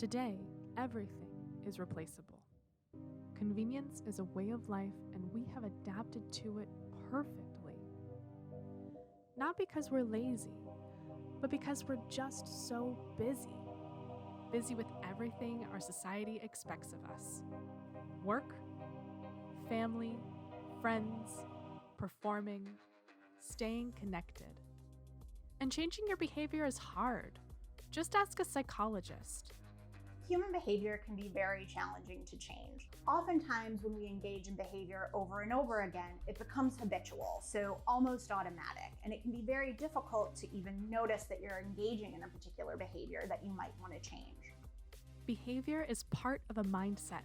Today, everything is replaceable. Convenience is a way of life, and we have adapted to it perfectly. Not because we're lazy, but because we're just so busy. Busy with everything our society expects of us: work, family, friends, performing, staying connected. And changing your behavior is hard. Just ask a psychologist. Human behavior can be very challenging to change. Oftentimes, when we engage in behavior over and over again, it becomes habitual, so almost automatic, and it can be very difficult to even notice that you're engaging in a particular behavior that you might want to change. Behavior is part of a mindset,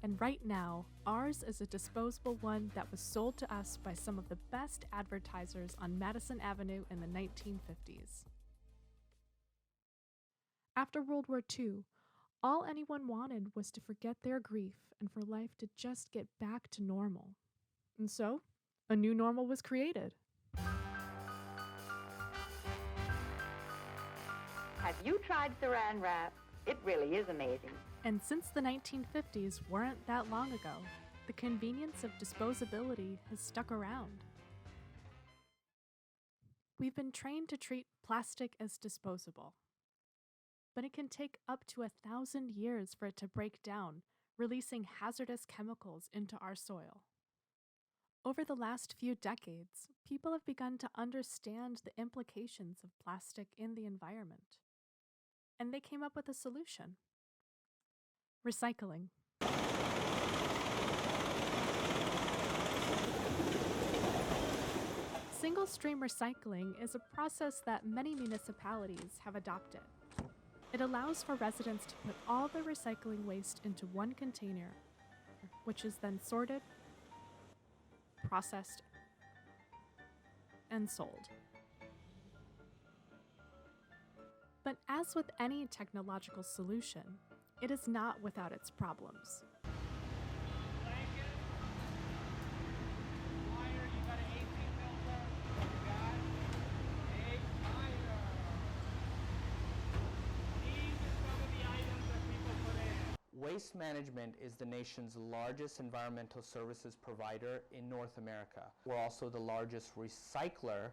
and right now, ours is a disposable one that was sold to us by some of the best advertisers on Madison Avenue in the 1950s. After World War II, all anyone wanted was to forget their grief and for life to just get back to normal. And so, a new normal was created. Have you tried Saran Wrap? It really is amazing. And since the 1950s weren't that long ago, the convenience of disposability has stuck around. We've been trained to treat plastic as disposable. But it can take up to 1,000 years for it to break down, releasing hazardous chemicals into our soil. Over the last few decades, people have begun to understand the implications of plastic in the environment. And they came up with a solution: recycling. Single-stream recycling is a process that many municipalities have adopted. It allows for residents to put all their recycling waste into one container, which is then sorted, processed, and sold. But as with any technological solution, it is not without its problems. Waste Management is the nation's largest environmental services provider in North America. We're also the largest recycler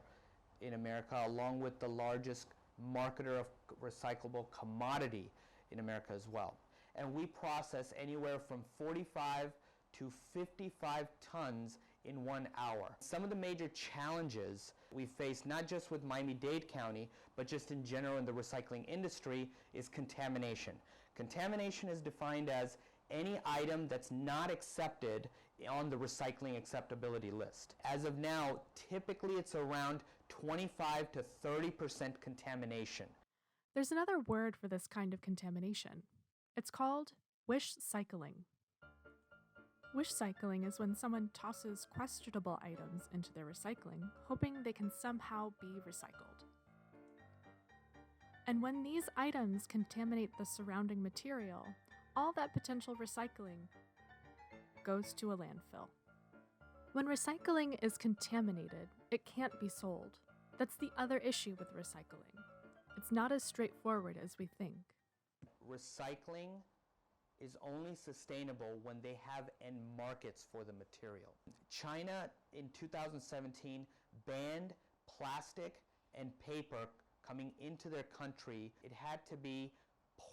in America, along with the largest marketer of recyclable commodity in America as well. And we process anywhere from 45 to 55 tons in 1 hour. Some of the major challenges we face, not just with Miami-Dade County, but just in general in the recycling industry, is contamination. Contamination is defined as any item that's not accepted on the recycling acceptability list. As of now, typically it's around 25 to 30% contamination. There's another word for this kind of contamination. It's called wish cycling. Wish cycling is when someone tosses questionable items into their recycling, hoping they can somehow be recycled. And when these items contaminate the surrounding material, all that potential recycling goes to a landfill. When recycling is contaminated, it can't be sold. That's the other issue with recycling. It's not as straightforward as we think. Recycling is only sustainable when they have end markets for the material. China in 2017 banned plastic and paper coming into their country. It had to be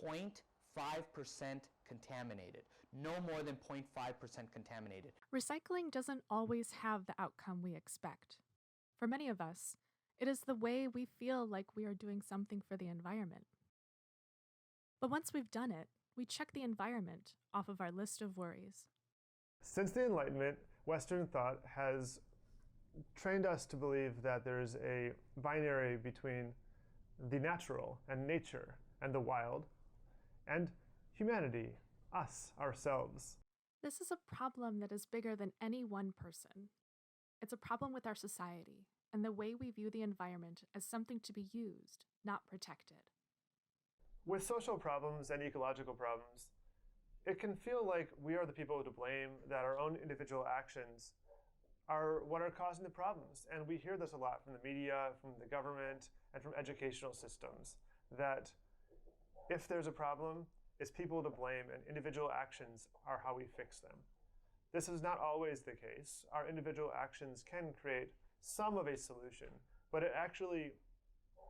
0.5% contaminated, no more than 0.5% contaminated. Recycling doesn't always have the outcome we expect. For many of us, it is the way we feel like we are doing something for the environment. But once we've done it, we check the environment off of our list of worries. Since the Enlightenment, Western thought has trained us to believe that there's a binary between the natural and nature and the wild, and humanity, us, ourselves. This is a problem that is bigger than any one person. It's a problem with our society and the way we view the environment as something to be used, not protected. With social problems and ecological problems, it can feel like we are the people to blame, that our own individual actions are what are causing the problems. And we hear this a lot from the media, from the government, and from educational systems, that if there's a problem, is people to blame and individual actions are how we fix them. This is not always the case. Our individual actions can create some of a solution, but it actually,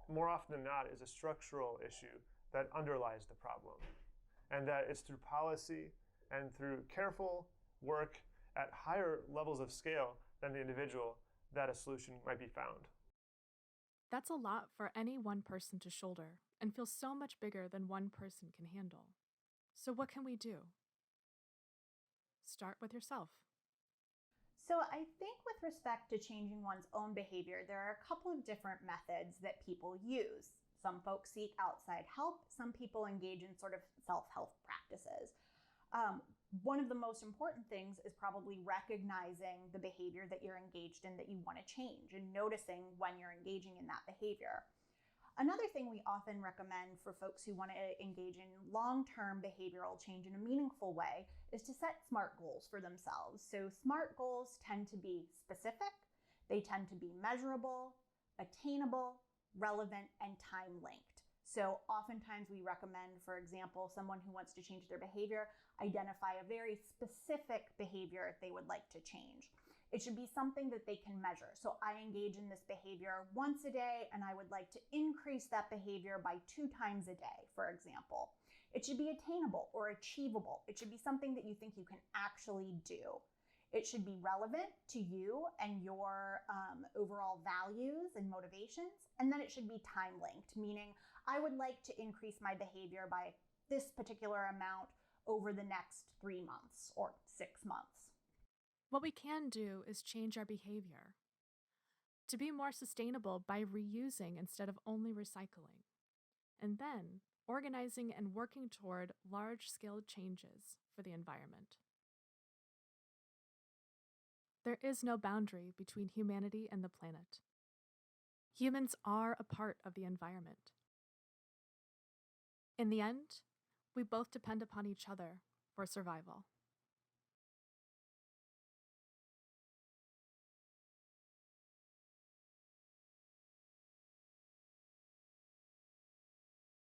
more often than not, is a structural issue that underlies the problem. And that it's through policy and through careful work at higher levels of scale than the individual that a solution might be found. That's a lot for any one person to shoulder and feels so much bigger than one person can handle. So what can we do? Start with yourself. So I think with respect to changing one's own behavior, there are a couple of different methods that people use. Some folks seek outside help. Some people engage in sort of self-help practices. One of the most important things is probably recognizing the behavior that you're engaged in that you want to change and noticing when you're engaging in that behavior. Another thing we often recommend for folks who want to engage in long-term behavioral change in a meaningful way is to set SMART goals for themselves. So SMART goals tend to be specific, they tend to be measurable, attainable, relevant, and time-linked. So oftentimes we recommend, for example, someone who wants to change their behavior, identify a very specific behavior they would like to change. It should be something that they can measure. So I engage in this behavior once a day, and I would like to increase that behavior by 2 times a day, for example. It should be attainable or achievable. It should be something that you think you can actually do. It should be relevant to you and your overall values and motivations. And then it should be time linked, meaning I would like to increase my behavior by this particular amount over the next 3 months or 6 months. What we can do is change our behavior to be more sustainable by reusing instead of only recycling, and then organizing and working toward large-scale changes for the environment. There is no boundary between humanity and the planet. Humans are a part of the environment. In the end, we both depend upon each other for survival.